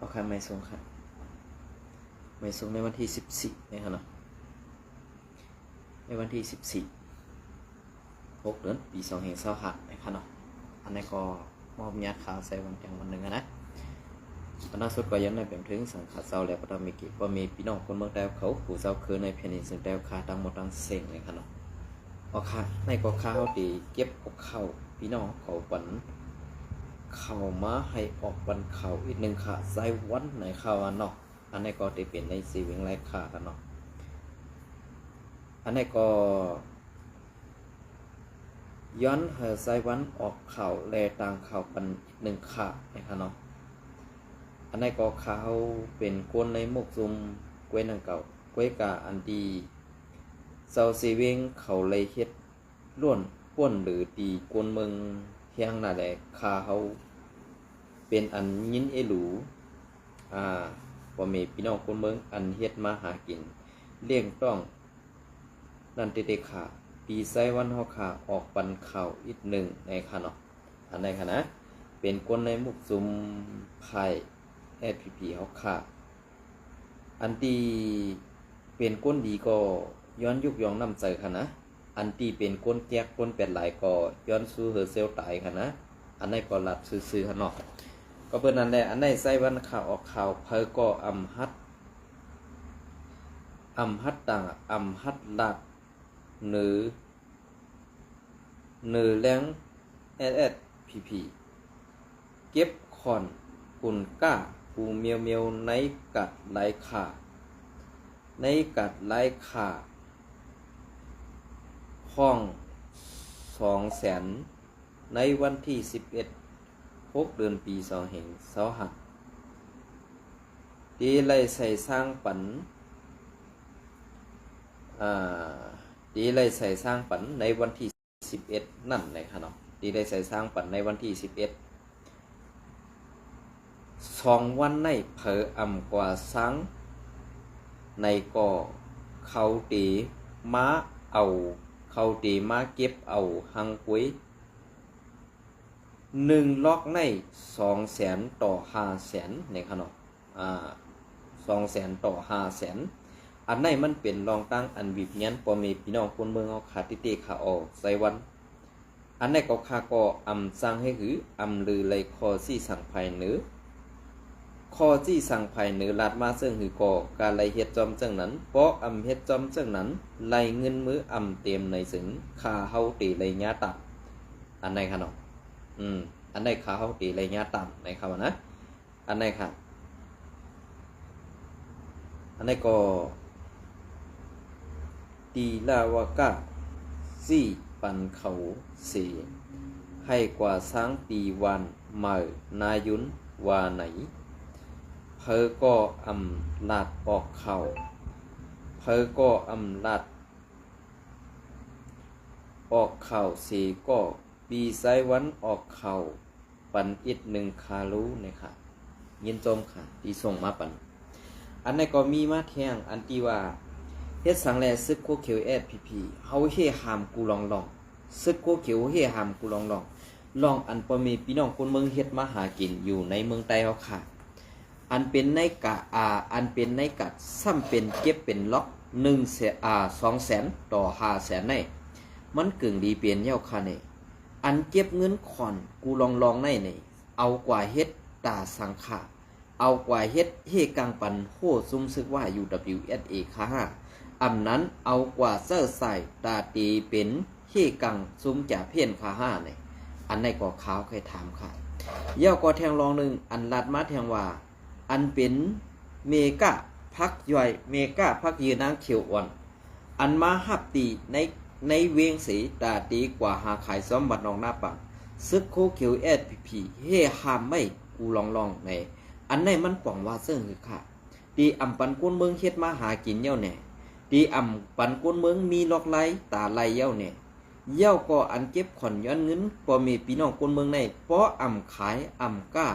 เอาค่ะไม่ส่งค่ะไม่ส่งในวันที่14นะครับเนาะในวันที่14 6 เดือนปี2525นะครับเนาะอันนี้ก็มอบญาติข่าวใส่วันจังวันหนึ่งนะตอนนั้นสุดก็ยังได้เป็นถึงสังขารเศร้าแล้วก็ต้องมีกิจว่ามีพี่น้องคนเมืองแต้วเขาผู้เศร้าคือในแผ่นดินซึ่งแต้วคาตั้งหมดตั้งเสียงเลยครับเนาะเอาค่ะในก็ข้าวดีเก็บออกเข้าพี่น้องเขาปันเข้ามาให้ออกวันเข้าอีกหนึ่งค่ะใส่วันไหนเข้าเนาะอันนี้ก็จะเป็นในสีเวงไรขากันเนาะอันนี้ก็ย้อนเฮอไซวันออกเข่าแลต่างเข่าปันหนึ่งขานะครับเนาะอันนี้ก็เขาเป็นกวนในมุกซุมกวยนังเก่ากวยกาอันดีเซาซีเวงเขาเลยเฮ็ดล้วนป้วนหรือตีกวนเมืองเฮียงน่ะแหละเขาเป็นอันยินเอหลูบ่มีพี่น้องคนเมืองอันเฮ็ดมาหากินเลี้ยงต้องนั่นเตขาปีไซวันเฮาขาออกปันข่าวอีกหนึ่งในค่ะเนาะอันไหนค่ะนะเป็นคนในมุกซุมไผ่SPP เฮาขาอันที่เป็นก้นดีก็ย้อนยุกยองน้ำใจค่ะนะอันที่เป็นก้นแจกก้นเป็ดหลายก็ย้อนสู้เฮอเซลตายค่ะนะอันไหนก็หลัดซื่อๆค่ะเนาะก็เพิ่นนั่นแหละอันไหนไซวันข่าวออกข่าวเพิ่นก็อำฮัดต่างอำฮัดลัดหรือแรงSSPP เก็บคอนคุณก้าปูเมียวในกัดไหลขาห้อง200,000ในวันที่11 6 เดือนปี2525ที่ไล่ใส่สร้างปันในวันที่11นั่นนะครับเนาะที่ได้ใส่สร้างปันในวันที่2 วันในเผออ่ำกว่าสังในก็เขาตีมาเก็บเอาหังกุ้ย1 ล็อกใน200,000 ต่อ 500,000นะครับเนาะ200,000 ต่อ 500,000อันไหนมันเป็นรองตั้งอันวิบเงี้ยพอมีพี่น้องคนเมืองเอาขาติเตขาออกใส่วันอันไหนก็ขาก็อำสั่งให้หืออำลือเลยคอซี่สั่งภายเหนือคอจี้สั่งภายเหนือลาดมาซึ่งหือก็การไล่เฮ็ดจอมจังนั้นเพราะอำเฮ็ดจอมจังนั้นไล่เงินมืออำเต็มในสึงคาเฮาตีไล่ญาตับอันไหนค่ะเนาะอันไหนคาเฮาตีไล่ญาตับในคำนะอันไหนค่ะอันไหนก็ตีลาวากะซี่ปันเขาเสียให้กว่าช้างปีวันเมื่อนายุนวาไหนเพอก็อำลาดออกเข่าสีก็ปีไซวันออกเข่าปันอีก1 คารู้นะคะยินจมค่ะที่ส่งมาปันอันนี้ก็มีมาแทงอันที่ว่าเฮ็ดสังแลซึกโคเขียวSPPเฮาเฮหามกูลองซึกโคเขียวเฮหามกูลองอันบ่มีพี่น้องคนเมืองเฮ็ดมาหากินอยู่ในเมืองใต้เฮาค่ะอันเป็นในกะซ้ำเป็นเก็บเป็นล็อก200,000 ต่อ 500,000ในมันกึ่งดีเปลี่ยนเย้าค่ะนี่อันเก็บเงินขอนกูลองในนี่เอากว่าเฮ็ดตาสังขะเอากว่าเฮ็ดเฮกังปันโหซุ่มซึกว่า UWSA ค่ะอำนั้นเอากว่าเซอร์ใส่ตาตีเป็นเฮกังซุ่มจ่าเพี้ยนค่ะนี่อันในก็ขาวเคยถามค่ะเย้าก็แทงรองหนึ่งอันลัดมาแทงว่าอันเป็นเมกะพักย่อยเมกะพักยืนนางเขียวอ่อนอันมาหับตีในเวียงสีตาตีกว่าหาขายซ้อมบัดนองหน้าปังซึกโคเขียวSPPเฮหามไม่กูลองในอันไหนมันกว่างว่าซึ่งคือค่ะตีอำปันก้นเมืองเฮ็ดมาหากินเย้าแน่ตีอำปันก้นเมืองมีล็อกไล่ตาไล่เย้าแน่เย้าก็อันเก็บขอนย้อนเงินพอมีพี่น้องก้นเมืองในเพราะอำขายอำก้า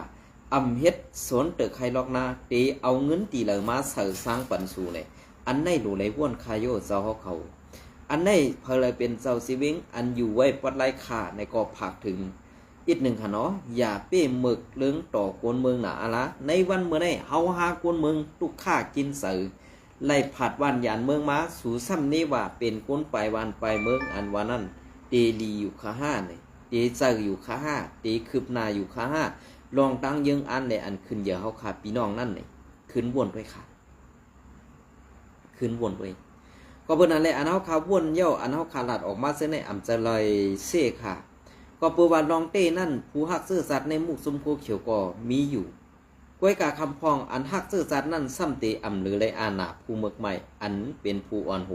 อำเฮ็ดสวนเตอไข่ล็อกนาตีเอาเงินตีเหลือมาเสิร์ฟสร้างปันสู่เนี่ยอันไหนดูไหลว่วนคายโยเจ้าเขาอันไหนเพลยเป็นเจ้าซีวิงอันอยู่ไว้ปัดไล่ขาในก็ผักถึง อีกหนึ่งค่ะเนาะอย่าเป้หมึกเลื้งต่อกวนเมืองหนาละในวันเมื่อได้เฮาหากวนเมืองตุกข้ากินเสือไล่ผัดวันยานเมืองมาสู่ซ้ำนี้ว่าเป็นก้นไปวันไปเมืองอันวันนั้นเตลีอยู่ข้าห้าเนี่ยเตเจออยู่ข้าห้าเตคืบนาอยู่ข้าห้าลองตั้งยังอันเลยอันขึ้นเยอะเขาขาดพี่น้องนั่นเลยขึ้นวนด้วยค่ะขึ้นวนด้วยก็เพิ่นนั่นแหละอันเฮาขาวนเย่าอันเฮาขาลัดออกมาเส้นในอ่ำจะลอยเสค่ะก็เปิดว่าลองเต้นั่นผู้ฮักซื่อสัตย์ในมุกซุมโคเขียวก็มีอยู่ก้วยกาคำพองอันฮักซื่อสัตย์นั่นซ้ำเตอ่ำหรือไรอาณาผู้เมือกใหม่อันเป็นผู้อ่อนโห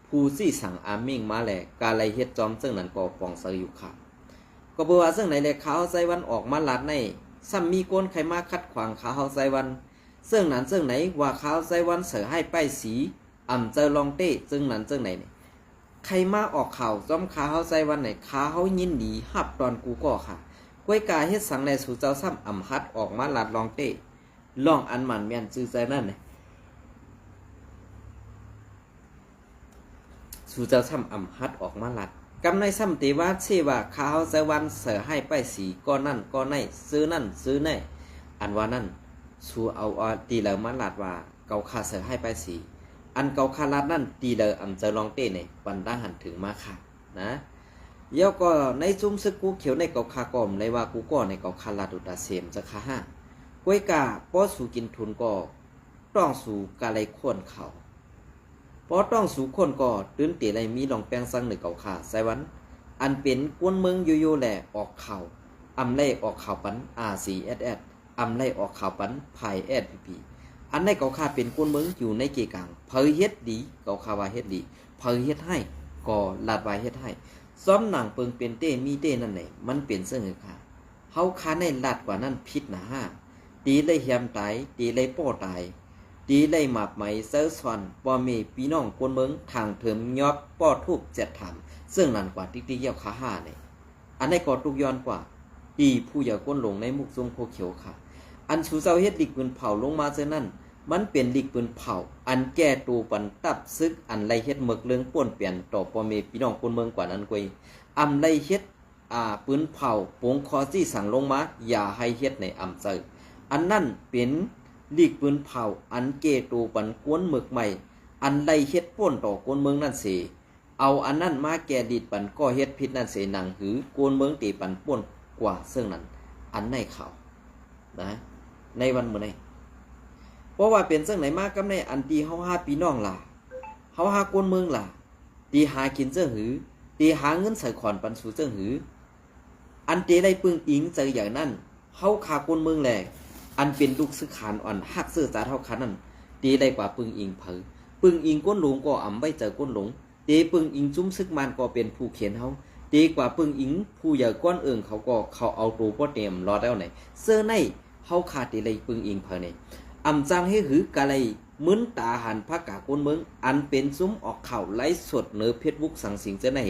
ผู้ซี่สั่งอามิ่งมาแหละกาไลเฮ็ดจอมซึ่งนั้นก็ปองเสยอยู่ค่ะก็เปิดว่าซึ่งไหนเลยขาวไซวันออกมาลัดในซ้ำมีก้นใครมาคัดขวางขาวไซวันซึ่งนั้นซึ่งไหนว่าขาวไซวันเสือให้ป้ายสีอ่ำเจอลองเต้ซึ่งนั้นซึ่งไหนเนี่ยใครมาออกข่าวจ้อมขาเฮาใจวันไหนขาเฮายินดีหับตอนกูก็ค่ะก้วยกาเฮ็ดสังในสู่เจ้าซ้ำอ่ำฮัดออกมาลัดลองเต้ลองอันมันแม่นซื่อใจนั่นเนี่ยสู่เจ้าซ้ำอ่ำฮัดออกมาลัดกำในซ้ำตีว่าเชื่อว่าขาเฮาใจวันเสือให้ป้ายสีก็นั่นก็ในซื้อนั่นซื้อในอันว่านั่นสู่เอาตีแล้วมาลัดว่าเกาขาเสือให้ป้ายสีอันเกาคารัดนั่นตีเลยอำเจอลองเต้เนี่ยปันได้หันถึงมาค่ะนะเย้าก็ในจุ้มซึกกูเขียวในเกาคากอมเลยว่ากูก็ในเกาคารัดอุตาเสียมจะค่าห้าก้วยกาป้อสู่กินทุนก็ต้องสู่กาไรขวนเขาป้อต้องสู่คนก็ตื้นเตะไรมีลองแปลงสังหนึ่งเกาคาไซวันอันเป็นกวนเมืองโยแหล่ออกเข่าอำไล่ออกเข่าปันRCSSอำไล่ออกเข่าปันไผ่ SPPอันในเกาคาเป็นก้นเมืองอยู่ในเกกลางเพยเฮ็ดดีเกาคาวาเฮ็ดดีเพยเฮ็ดให้ก็ลาดวายเฮ็ดให้ซ้อมหนังเปิงเป็นเต้มีเต้นั่นแหละมันเป็นเสื่อค่ะเฮาคาในลาดกว่านั้นพิษนะฮะตีเลยเฮียมตายตีเลยป้อตายตีเลยหมาบไหมเซอร์ซอนปอมีพี่น้องก้นเมืองทางเถิมยอบป้อทูบเจ็ดถามซึ่งนั่นกว่าติ๊กติ๊กเยี่ยวขาห้าเนี่ยอันในก็ตุกย้อนกว่าตีผู้อย่าก้นหลงในมุกทรงโคเขียวค่ะอันชูเจ้าเฮ็ดดิกปืนเผาลงมาเส้นนั้นมันเป็นลิกปืนเผาอันแก่ตูปันตับซึกอันไรเฮ็ดหมึกเลืองป่วนเปลี่ยนต่อปอเมพี่น้องคนเมืองกว่านั้นกวยอำไรเฮ็ดปืนเผาปงคอซี่สั่งลงมาอย่าให้เฮ็ดในอำเจออันนั่นเป็นลิกปืนเผาอันแก่ตูปันกวนหมึกใหม่อันไรเฮ็ดป่วนต่อคนเมืองนั่นเสเอาอันนั่นมาแก่ดิดปันก็เฮ็ดพิษนั่นเสหนังหือกวนเมืองตีปันป่วนกว่าซึ่งนั้นอันในข่าวนะในวันเมื่อไหร่เพราะว่าเป็นจังไหนมากกับในอันตีเฮาหาพี่น้องล่ะเฮาหากวนเมืองล่ะตีหากินเจ้าหือตีหาเงินใส่ขอนปันสู่เจ้าหืออันตีได้ปึงอิงเจออย่างนั้นเฮาขากวนเมืองแหลกอันเป็นลูกซื้อขานอ่อนฮักซื้อจาเฮาคันนั้นตีได้กว่าปึงอิงเผอปึงอิงก้นหลงก็อำไว้เจอก้นหลงตีปึงอิงจุ้มซึกมันก็เป็นผู้เขียนเฮาตีกว่าปึงอิงผู้ใหญ่ก้อนเอิงเขาก็เขาเอาตัวบ่เต็มรอแล้วไหนเสื้อในเฮาขาดตีเลยปึงอิงเผอเนี่ยอำจังให้หือกะไรมึนตาหันพระกาก้นเมืองอันเป็นซุ้มออกข่าวไล่สดเนื้อเพชรบุกสังสิงเจ้าไหน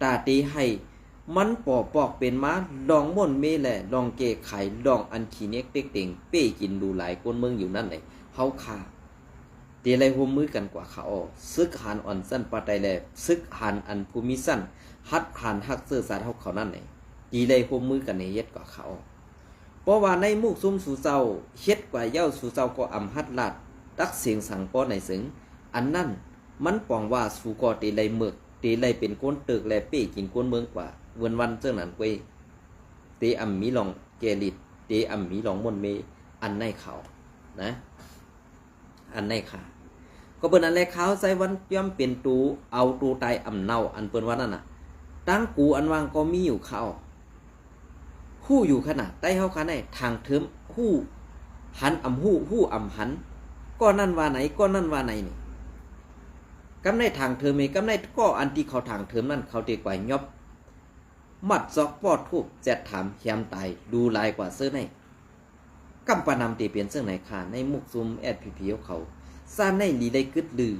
ตาตีให้มันปอกเป็นม้าดองม่นเมแหละดองเกไข่ดองอันขี้เน็กเต็กเต็งเป้กินดูหลายก้นเมืองอยู่นั่นไหนเฮาขาตีไรหัวมือกันกว่าเขาซึกหันอ่อนสั้นปาไตแลซึกหันอันภูมิสั้นฮัดหันฮักเสื้อสาเฮาเขานั่นไหนตีไรหัวมือกันในเย็ดกว่าเขาเพราะว่าในมุกซุ่มสู่เจ้าเฮ็ดกว่าเย้าสู่เจ้าก็อำฮัดลาดตักเสียงสั่งป้อในสึงอันนั่นมันปองว่าสู่ก็ตีไรเมือกตีไรเป็นก้นตึกและเป้กินก้นเมืองกว่าวันเจ้านั้นกวยตีอำมีลองเกลิดตีอำมีลองมนเมอันในเขานะอันในขาก็เปิ้นอันแลขาวใส่วันย่อมเป็นตูเอาตูตายอำเนาอันเปิ้นว่านั่นน่ะตั้งกูอันวางก็มีอยู่เขาหู้อยู่ขนาดใต้เฮาคันได้ทางเทิมหู้หันอำหู้อำหันก็นั่นว่าไหนก็นั่นว่าไหนนี่กำในทางเทิมเอกำในก็อันที่เขาทางเทิมนั่นเขาตีกว่ายอบมัดซอกปอดทูบแจดถามแคมตายดูลายกว่าเสื้อในกำปานำตีเปลี่ยนเสื้อไหนค่ะในมุกซุมSPPเขาซ่านในลีได้กึดลือ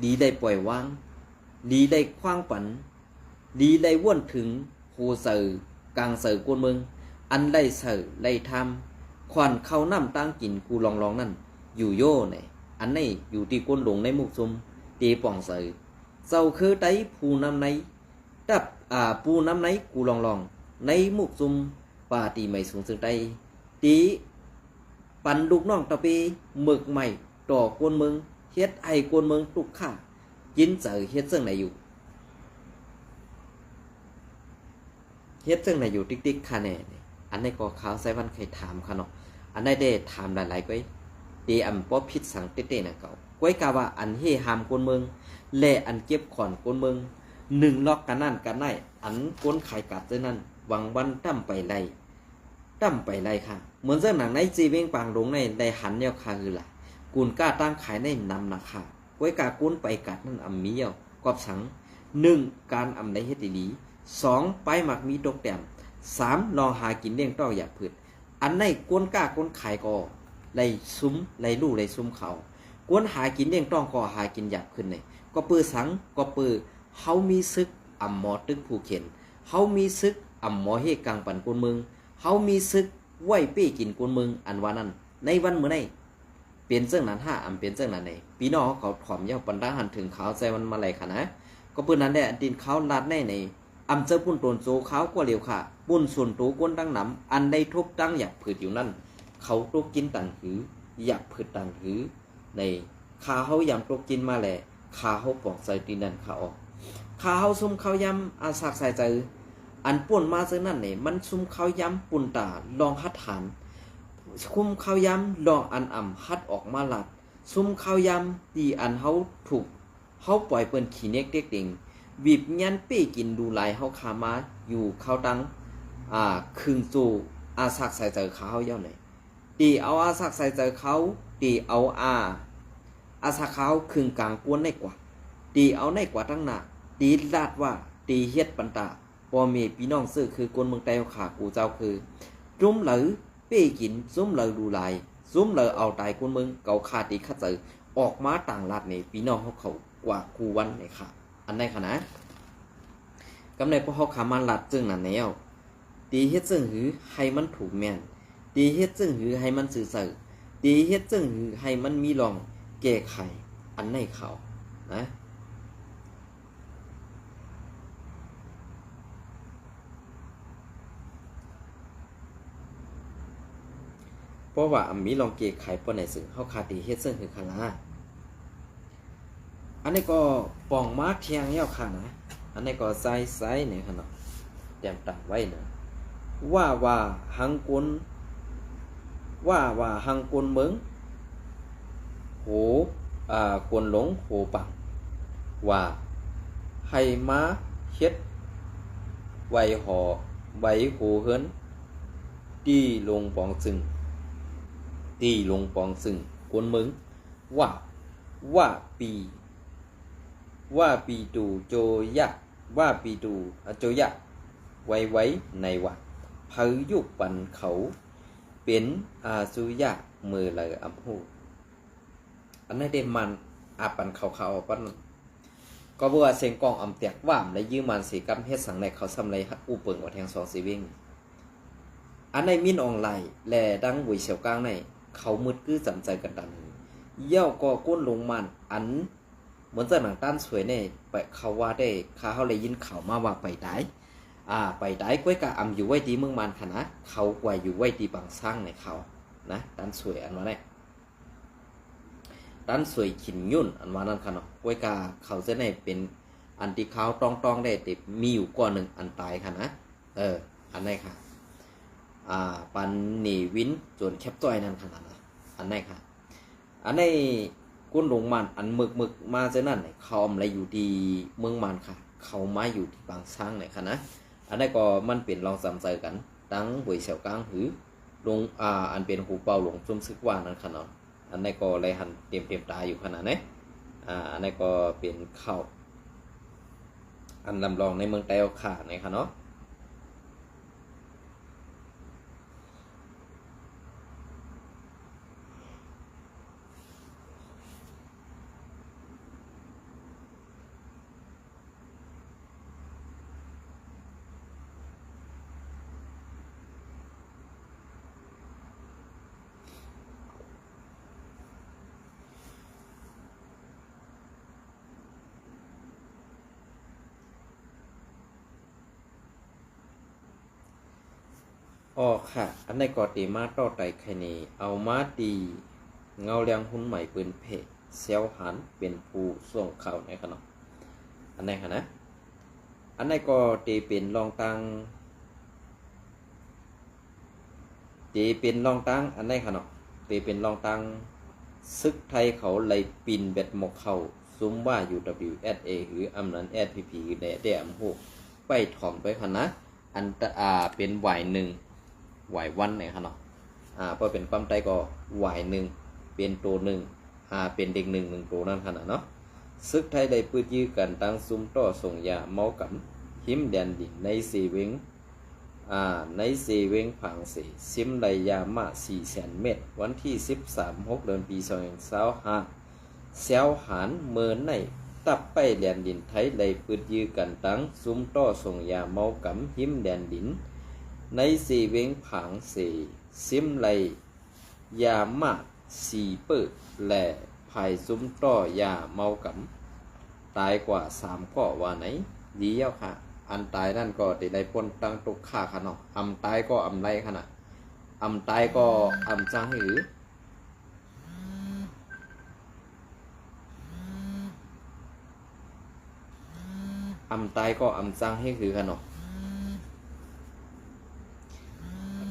ลีได้ปล่อยวางลีได้คว้างปันลีได้ว่นถึงโหเสือกลางเสือกวนเมืองอันไล่เสือไล่ทำควันเข้าน้ำตั้งกินกูลองนั่นอยู่โย่เนี่ยอันนี้อยู่ที่ก้นหลงในมุกซุมตีป่องเสือเจ้าคือไตผู้นำในดับผู้นำในกูลองในมุกซุม ป่าตีไม่สูงซึ่งได้ตีปันลูกน้องตะปีหมึกใหม่ต่อกวนเมืองเฮ็ดไอ้กวนเมืองตุกข่ายินเจอเฮ็ดซึ่งไหนอยู่เฮ็ดซึ่งไหนอยู่ติ๊กๆค่ะแน่อันนี้ก็ข่าวไซวันเคยถามค่ะเนาะอันได้ได้ถามหลายๆก้อยตีอันป้อพิษสังเต้ๆน่ะเก่าก้อยกาว่าอันเฮหามกวนเมืองแลอันเก็บขอนกวนเมืองหนึ่งล็อกกันนั่นกันได้อันกวนขายกัดด้วยนั่นหวังวันตั้มไปไล่ค่ะเหมือนเรื่องหนังในจีเวงปางลงในได้หันเนี่ยค่ะคือล่ะกุนกล้าตั้งขายในนำนะค่ะก้อยกากุนไปกัดนั่นอำมีเยากอบสัง1การอำได้เฮ็ดดี2ไปหมักมีตกแต้ม3ลองหากินเลี้ยงต้องอยากพืชอันในกวนกล้ากวนขายก็ไล่ซุ้มไล่ลู่ไล่ซุ้มเขากวนหากินเลี้ยงต้องก็หากินอยากขึ้นเลยก็ปือสังก็ปือเฮามีซึกอ่ำหมอตึกผู้เข็นเฮามีซึกอ่ำหมอเฮกังปันกวนเมืองเฮามีซึกไหวปี้กินกวนเมืองอันว่านั้นในวันเมื่อไหร่เปลี่ยนเรื่องนั้น5เปลี่ยนเรื่องนั้นในปีน้องเขาถอมยาวปันดาหันถึงเขาใจมันมาไหลค่ะนะก็ปืนนั้นได้อันดินเขาลาดในอำเจอปุ่นตนโซเขากว่าเร็วค่ะปุ่นส่วนตัวก้นตั้งน้ำอันได้ทุบตั้งอยากผืดอยู่นั่นเขาตกกินตังหืออยากผืดตังหือในขาเขายำตกกินมาแหละขาเขาปอกใส่ตีนันขาออกขาเขาซุ่มเขายำอาสักใส่ใจอันป่นมาเจอนั่นเนี่ยมันซุ่มเขายำปุ่นตาลองฮัดฐานคุมเขายำลองอันอ่ำฮัดออกมาหลัดซุ่มเขายำตีอันเขาถูกเขาปล่อยเปิ้นขี้เน็กเด็กเด้งบีบยันเป้กินดูลายเฮาขามาอยู่เขาตังคึงจูอาสักใส่เจอเขาเย่าไหนตีเอาอาสักใส่เจอเขาตีเอาอาสักเขาคึงกลางกวนได้กว่าตีเอาได้กว่าตั้งหน้าตีลาดว่าตีเฮ็ดปันตาพอมีพี่น้องซื้อคือกวนเมืองไต้ขากูเจ้าคือจุ้มเหลือเป้กินจุ้มเหลือดูลายจุ้มเหลือเอาตายกวนเมืองเก่าขาตีขัดเจอออกมาต่างลาดนี่พี่น้องเขากว่ากูวันไหนค่ะอันไหนค่ะนะกำในพวกเขาขามันลัดจึงนั่นแนวตีเฮ็ดจึงหือให้มันถูกแม่นตีเฮ็ดจึงหือให้มันสื่อสื่อตีเฮ็ดจึงหือให้มันมีรองแก้ไขอันไหนเขานะเพราะว่ามีรองแก้ไขปนในซึ่งเขาขาตีเฮ็ดจึงหือค่ะนะอันนี้ก็ป่องมาเทียงเย้าค่ะนะอันนี้ก็ใส่เนี่ยค่ะเนาะเตรียมตั้งไว้เนาะว่าหังกวนหังกวนเมืองโหกวนหลงโหปังว่าให้มาเฮ็ดไว้หอไว้โหเฮินตีลงปองซึ่งกวนเมืองว่าปีตูโจยะว่าปีตูโจยะไว้ในวัดเผยยุบปันเขาเป็นอาสุยะมือเลยอัมพูอันนั้นเดมันปันเขาปันก็บัวเสียงกองอำเตียกว่ามและยืมมันสีกำเฮ็ดสังในเขาสำไรฮักอูเปิงอดแทงสองสีวิ่งอันในมินออนไลน์แลดังบุยเฉียวกลางในเขามืดกื้อจำใจกันดันเย่าก็ก้นลงมันอันเหมือนจะหนังต้านสวยเนี่ยไปเขาว่าได้เขาเลยยินข่าวมาว่าไปได้ไปได้ก้อยกะอำอยู่ไว้ดีเมืองมันค่ะนะเขากว่าอยู่ไว้ดีบางสร้างในเขานะต้านสวยอันว่าได้ต้านสวยขินยุ่นอันว่านั่นค่ะเนาะก้อยกะเขาจะได้เป็นอันที่เขาต้องได้ติดมีอยู่ก้อนหนึ่งอันตายค่ะนะอันไหนค่ะปันหนีวินจนแคบต้อยนั่นค่ะนะอันไหนค่ะอันในก้นลงมันอันหมึกมาเจนั่นเขาอะไรอยู่ดีเมืองมันค่ะเขามาอยู่ที่บางสร้างค่ะนะอันนี้ก็มันเป็นลองสำใจกันตั้งบวยเฉียวกลางหือลงอันเป็นหูเป่าหลงจุ่มซึกว่านั่นค่ะเนาะอันนี้ก็เลยหันเต็มตาอยู่ขนาดนี้อันนี้ก็เป็นข้าวอันลำลองในเมืองไต้หวันค่ะนะคะเนาะ อ๋อค่ะอันในก็ตีมาต่อไตไคเนเอามาตีเงาเลียงหุ้นใหม่ปืนเพจเซลหันเป็นผู้ส่งข่าวในขณะอันไหนคะนะอันไหนก็ตีเป็นรองตังตีเป็นรองตังอันไหนคะเนาะตีเป็นรองตังซึกไทยเขาเลยปินเบ็ดหมกเขาซุ้มว่า UWSA หรืออำนั้น SPP ในแดมหูไปถ่อมไปคะนะอันเป็นไหวหนึ่งไหววันไหนคะเนาะเพราะเป็นความใจก็ไหวหนึ่งเป็นตัวหนึ่งเป็นเด็กหนึ่งตัวนั่นขนาดเนาะซึกไทยได้ปื้ดยื้อกันตั้งซุ้มต่อส่งยาเมากับหิมแดนดินในสีเวงในสีเวงผังสีซิมไลยามา400,000 เมตรวันที่13/6 เดือนปี2025เซลหานเมินในตับไปแดนดินไทยได้ปื้ดยื้อกันตั้งซุ้มต่อส่งยาเมากับหิมแดนดินในสีเวงผังสีซิมไลยามา4 เปิดและภายซุ้มต่อยาเมากับตายกว่า3ข้อว่าไหนดีเย้าค่ะอันตายนั่นก็ได้พ้นตั้งตกฆ่าค่ะเนาะอำตายก็อำไรขนาดอำตายก็อำจังหืออำตายก็อำจังให้คือค่ะเนาะ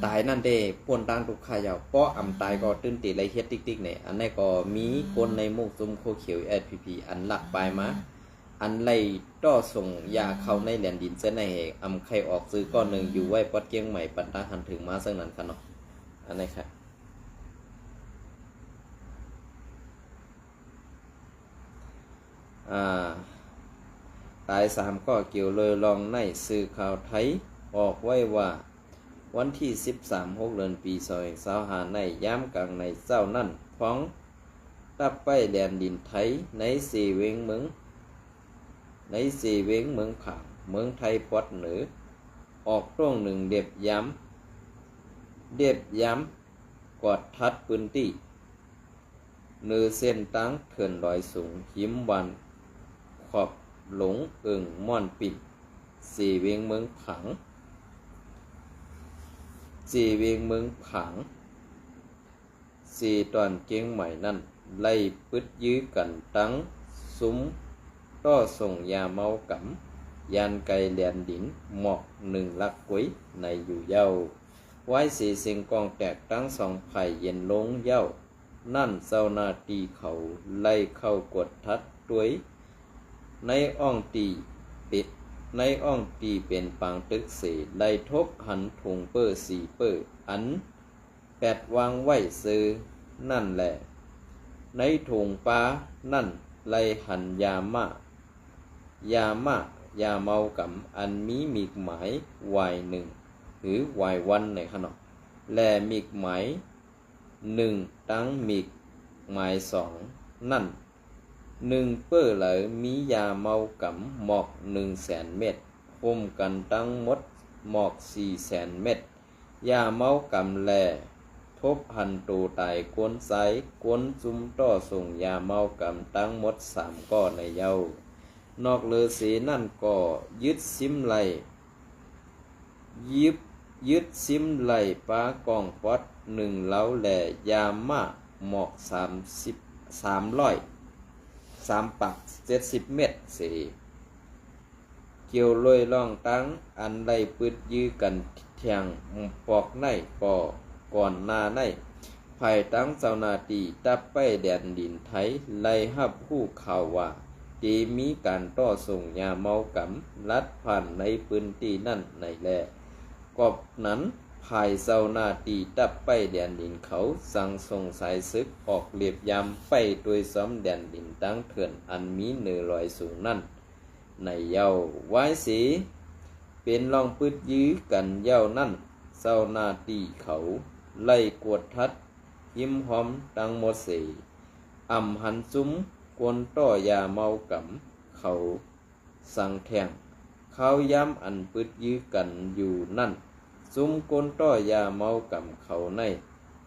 ตายนั่นเด้ป่นตังทุกขายาวเพราะอำตายก็ตื้นติไรเฮ็ดติ๊กๆเนี่ยอันนี้ก็มีคนในมุกซุมโคเขียว SPP อันหลักปลายมาอันไล่ต่อส่งยาเข้าในแหลนดินเส้นในอำไข่ออกซื้อก้อนหนึ่งอยู่ไว้ปอดเกียงใหม่ปันตาหันถึงมาซึ่งนั้นค่ะเนาะอันนี้ค่ะตาย3ก็เกี่ยวเลยลองในสื่อข่าวไทยออกไว้ว่าวันที่13/6 เดือนปี2025ในย้ำกลางในเจ้านั่นฟ้องตับไปแดนดินไทยในสีเวงเมืองผังเมืองไทยปอดเหนือออกร่วงหนึ่งเด็บย้ำกอดทัดปืนตีเนื้อเส้นตั้งเขื่อนลอยสูงหิมวันขอบหลงม่อนปิดสีเวงเมืองผังสีตอนเกียงใหม่นั่นไล่ปึดยื้อกันตั้งซุ้มต่อส่งยาเมากับยานไกลแดนดินหมอก1 ลักกุ้ยในอยู่เย้าไว้สีสิงกองแตกตั้ง2 ไผ่เย็นลงเย้านั่นเจ้านาตีเขาไล่เข้ากดทัดด้วยในอ่องตีเป็นปางตึกเสไล่ทบหันถุงเปอร์4 เปอร์อัน8 วางไว้ซื้อนั่นแหละในถุงปลานั่นไล่หันยาเมากับอันมีหมายหนึ่งหรือวันในขนมและหมาย1ตั้งหมาย2นั่น1 เปอร์เหลอมียาเมากับหมอก100,000 เม็ดคมกันตั้งหมดหมอก400,000 เม็ดยาเมากับแลทบหันตูตายกวนไซกวนจุ้มต่อส่งยาเมากับตั้งหมด3 ก้อนในเย้านอกเลอสีนั่นก็ยึดซิมไหลปลากองปอด1 เล้าแหล่ยามาหมอก3ปัก70 เม็ดเสเกี่ยวลอยล่องตั้งอันไล่ปืดยื้อกันเทียงปอกในก่อนหน้าในภายตั้งเจ้านาตีตับไปแดนดินไทยไล่หับผู้ข่าวว่าจะมีการต่อส่งยาเมากับลัดผ่านในพื้นที่นั่นในแลกอบนั้นภายเจ้านาตีตับไปแดนดินเขาสั่งส่งสายซึกออกเรียบยำไปโดยซ้อมแดนดินตั้งเถื่อนอันมีเนื้อลอยสูงนั่นในเย้าไว้สีเป็นลองปืดยื้อกันเย้านั่นเจ้านาตีเขาไล่กวดทัดยิ้มหอมตั้งหมดสีหันซุ้มกวนต่อยาเมากับเขาสั่งแทงเขาย้ำอันปืดยื้อกันอยู่นั่นซุ้มกวนต่อยาเมากับเขาใน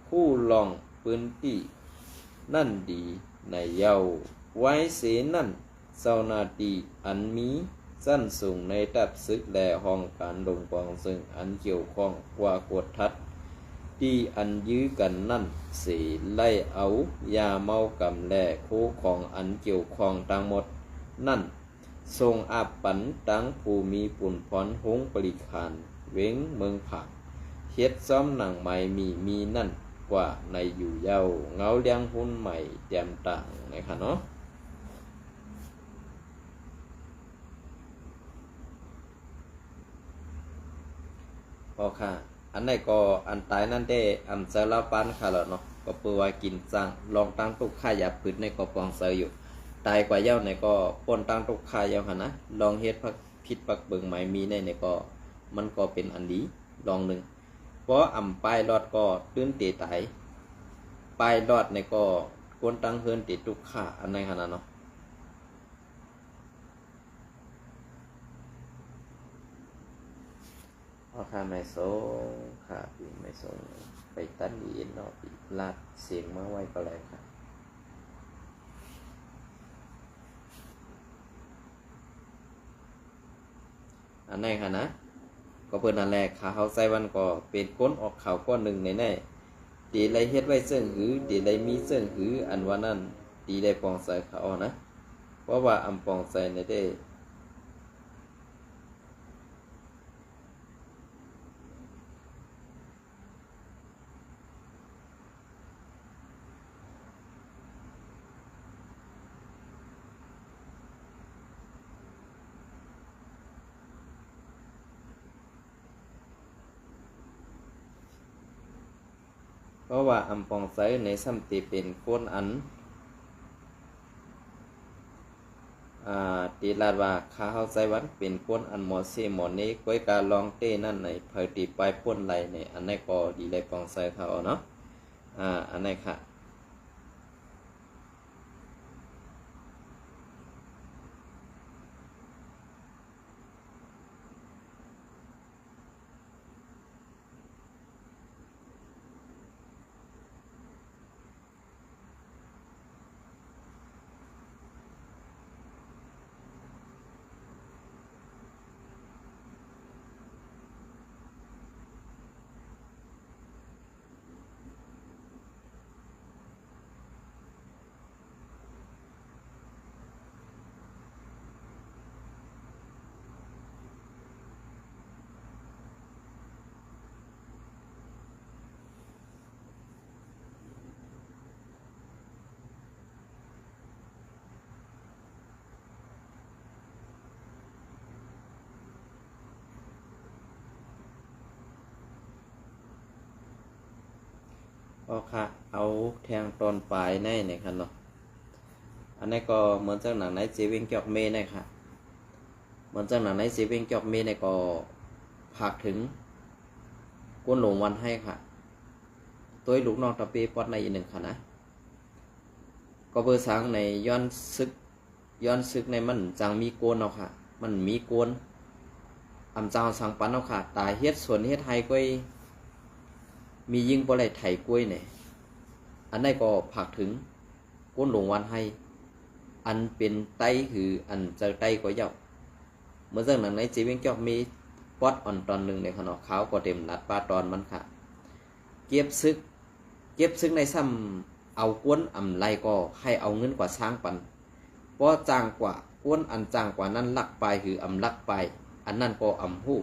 ผู้ลองปืนตีนั่นดีในเย้าไว้เสนั่นเจ้านาตีอันมี สั้นสูงในตัดซึกแลห้องการลงกองซึ่งอันเกี่ยวข้องกว่ากดทัดที่อันยื้อกันนั่นสีไล่เอายาเมากำแลคู่ของอันเกี่ยวข้องทั้งหมดนั่นทรงอาปันตั้งภูมิปุ่นพรหงปริคานเว้งเมืองผักเฮ็ดซ้อมหนังใหม่มีนั่นกว่าในอยู่เย้าเงาเลี้ยงหุ้นใหม่เตรียมต่างนะคะเนาะพอค่ะอันไหนก็อันตายนั่นได้อันเซลาปันค่ะแล้วเนาะก็เปื่อว่ากินจังลองตั้งตุกค่ายาพืชในก็ปองเซออยู่ตายกว่าเย้าในก็ป่นตั้งตุกค่ายาหั่นนะลองเฮ็ดพักพิษปักเบิ่งใหม่มีในก็มันก็เป็นอันดีลองหนึ่งเพราะอ่ำปลายรอดก็ตื้นเตะตายปลายรอดในก็กวนตั้งเฮือนติดตุกค่าอันในหั่นนะเนาะพอค่ะไม่ส่งค่ะปีไม่ส่งไปตัดดีเนาะปีลาดเสียงมาไว้ก็แล้วค่ะอันไหนค่ะนะก็เพิ่นอันแรกขาเขาใส่วันก็เป็นก้นออกข่าวก้อนหนึ่งในตีไรเฮ็ดไว้เสื่องหือตีไรมีเสื่องหืออันว่านั่นตีได้ปองใส่เขานะเพราะว่าอำปองใส่ในได้เพราะว่าอำปองใส่ในซ้ำตีเป็นก้นอันตีลาดว่าขาเขาใส่วันเป็นก้นอันหมอเซหมอนี้ก้อยการลองเต้นั่นในเผยตีปลายป้นไหลในอันนี้ก็ดีเลยปองใส่เขาเนาะอันนี้ค่ะก็ค่ะเอาแทงตอนปลายในครับเนาะอันนี้ก็เหมือนจากหนังในเซเว่นเกียกเมย์ค่ะเหมือนจากหนังในเซเว่นเกียกเมย์ก็ผักถึงก้นหลงวันให้ค่ะตัวลูกน้องตะเปปอดในอีกหนึ่งค่ะนะก็เบอร์สังในย้อนซึกในมันจังมีโกนเอาค่ะมันมีโกนอำจางสังปันเอาค่ะตายเฮ็ดส่วนเฮ็ดไทยก็มียิงปลายไถกล้วยเนี่ยอันนี้ก็ผักถึงก้นหลงวันให้อันเป็นไตคืออันเจอไตก็เยาเมื่อเรื่องหนังในจีเวงเจ้ามีปอดอ่อนตอนหนึ่งในขนมขาวก็เต็มนัดปลาตอนมันค่ะเก็บซึกในซ้ำเอาก้นอ่ำไรก็ให้เอาเงินกว่าช้างปันเพราะจางกว่าก้นอันจางกว่านั้นลักไปคืออ่ำลักไปอันนั้นก็อ่ำหู้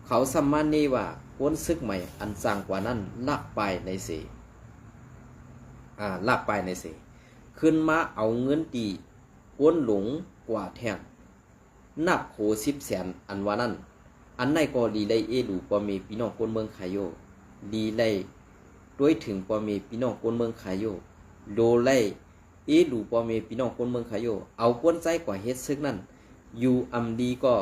เขาสัมมานีว่าก้นซึกใหม่อันจางกว่านั้นลักไปในเสลักไปในเสขึ้นมาเอาเงินตีก้นหลงกว่าแทงนับโห1000,000อันว่านั้นอันไหนก็ดีได้ดูปอมีพี่น้องคนเมืองขายโยดีได้ด้วยถึงปอมีพี่น้องคนเมืองขายโยโดไล่ดูปอมีพี่น้องคนเมืองขายโยเอาก้นใจกว่าเฮ็ดซึกนั้นอยู่อำดีก็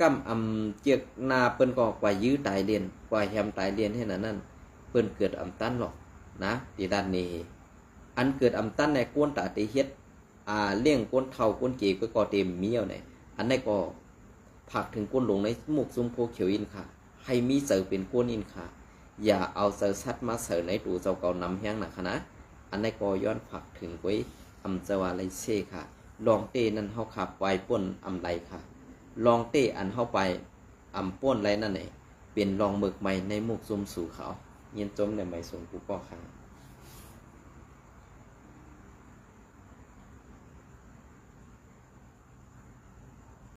กำอำเจียกนาเปิ้นก็กว่ายื้อตายเรียนกว่าแฮมตายเรียนให้นั้นเปิ้นเกิดอำตันหรอกนะที่ด้านนี้อันเกิดอำตันในก้นตาติเฮ็ดเลี้ยงก้นเท่าก้นเก๋ก็เต็มเมียวเนี่ยอันนี้ก็ผักถึงก้นหลงในหมกซุมโพเขียวอินค่ะให้มีเสือเป็นก้นอินค่ะอย่าเอาเสือซัดมาเสือในตูเจ้าเก่านำแห้งนะคะนะอันนี้ก็ย้อนผักถึงไว้อำจาวาไลเซ่ค่ะลองเตนั่นเฮาขับไว้ป่นอำไรค่ะ ลองเตะอันเข้าไปอ่ำป้นไรนั่นเองเป็นลองหมึกใหม่ในมุกซุมสู่เขาเย็นจมในไม่สมกูก็ค้าง